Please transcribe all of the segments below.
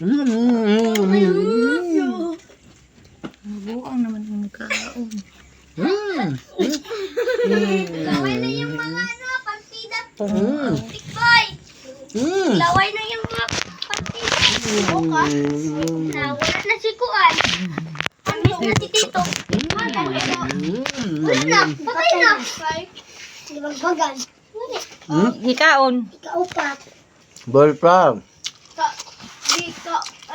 Mabuang naman ang kaon. Laway na yung mga partida. Tikboy! Laway na yung mga partida. Bukas. Nawala na si Kuan. Amis na si Tito. Wala na. Patay na. Libagbagan. Hikaon. Kaupat. Ball pa.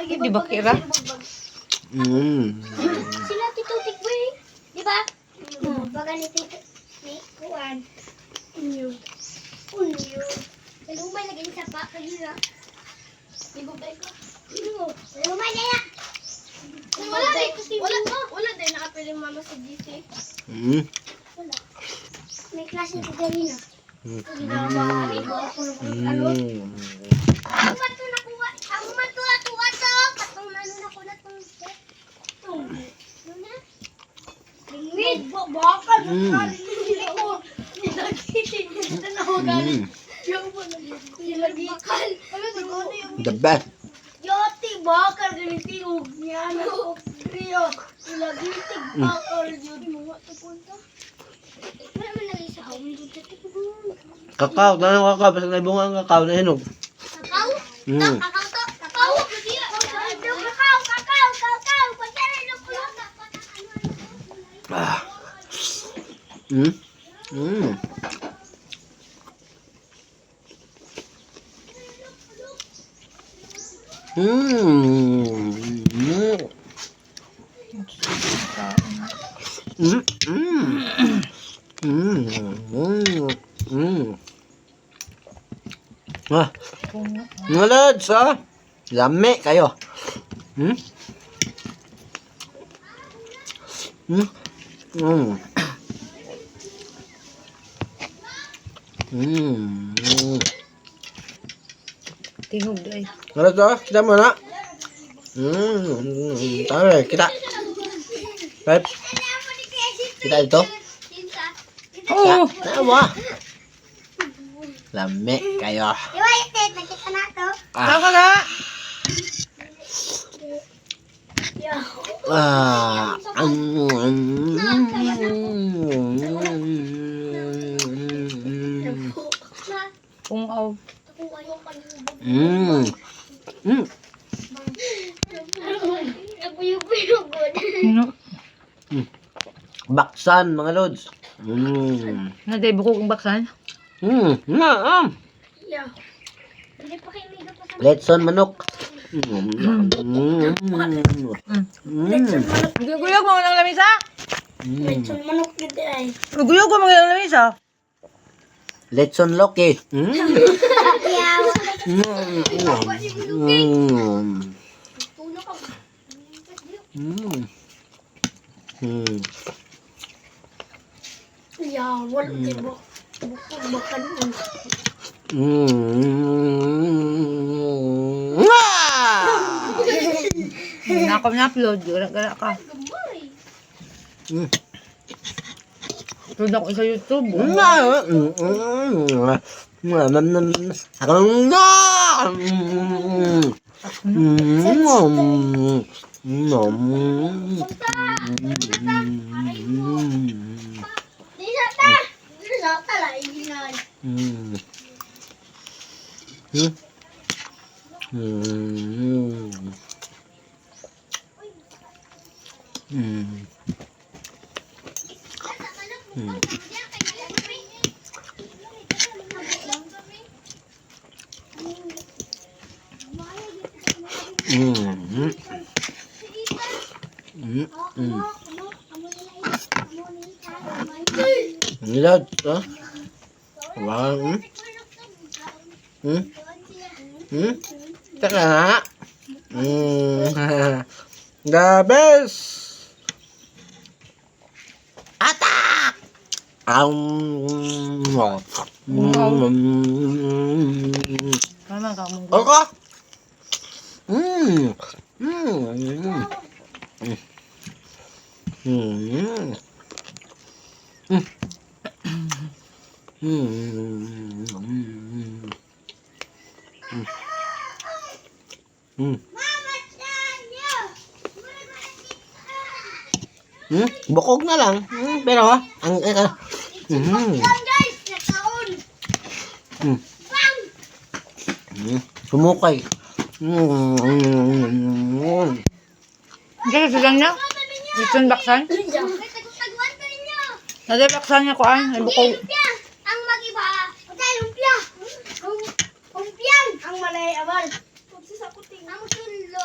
Di ba kira? Sila Tito Tikboy. Di ba? Bagan ni Tito. Ni Kuan. Unyo. Lumay lagi sa pa. Kaya na. Ibubay ko. Lumay na yan. Wala din nakapiling mama sa GC. Wala. May klase ko dali na. Ang mato na kuha. Ang mato na kuha to. Katong nano na ko na tong set. Ano na? Ringmid. Bakal. The best. Yoti bakal ganitiyog niya na ko priyo. Ilagitig bakal yun mo to punta. Wala man lagi sa hawin dito. Kakao. Tanong kakao. Basta na bunga ang kakao na hinog. Kakao? Kakao to? Kakao? Kakao. Pagkara ilo ko lang. Mga lods, lami kayo. Tingog day. Mga lods, kita mo na. Tayo, kita. Peps, kita ito. Oh! Tawa. Lami kayo. Diba yung nakita na to? Tama ka! Pungaw. Baksan mga lods. Naday buko kong baksan. Hindi pa kayo liga pa sa Letson manok. Guyog mo ng lamisa? lechon manok gede ay. Guyog mo ng lamisa? Letson Loki. Wala diba? Bukod bakan mo. Nakam na upload. Gara-gara ka. Upload ako sa YouTube. Di sa ta la inan. Nilad, Wow. Taka nga. The best. Attack! Tama ka mong Ako? Bukog na lang. Pero ang Guys, nakaon. Hmm. Bang! Sumukay. Hindi kasi lang niya. Gusto yung baksan? May tagtaguan ka ninyo. Nasa baksan niya ko ay bukog. Lumpia. Ang mag-iba. Patay, lumpia. Lumpian. Ang malay, abal. Ang sundo.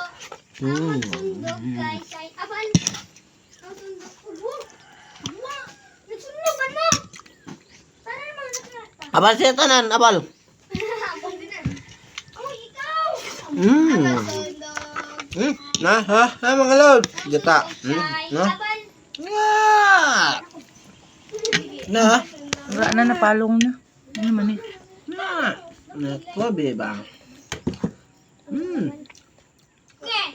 Ang sundo, guys. Ay, abal. Ang sundo. Ubo. Ubo. Nagsundo ka no? Sana naman nakata. Abal siya tanan, abal. Abal din na. Oh, ikaw. Mm. Abal, sundo. Na, mga lord. Gata. Ay, Na? abal. Na? Wala na napalong na. Ano naman eh. Na. Nako, beba. Okay.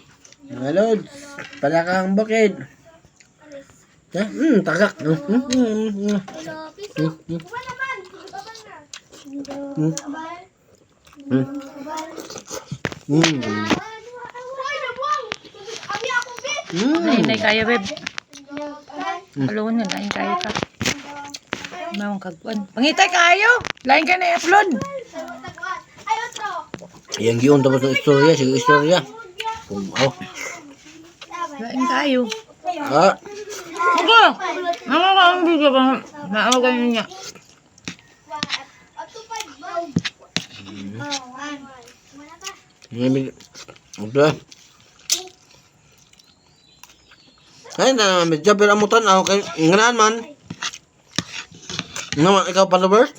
Mga lord. Pala kang bukid. Ha? Tagak. Hello, piso. Abal naman. Abal na. Abal. Abal. Ay, nabuang. Abi ako, bet. Nainay kaya, beb. Abal. Palungan nga, lain kaya ka. Mawang kagwan. Pangitay kayo! Lain ka na i-upload. Ay, otro. Yang giyon tapos ng istorya. Sige, istorya. Lain kayo. Ah. Ako! Nakakaambig ka ba? Naawagan niya. Okay. Ay, na medyo pero amutan ako kay nganahan man. Naman ikaw followers?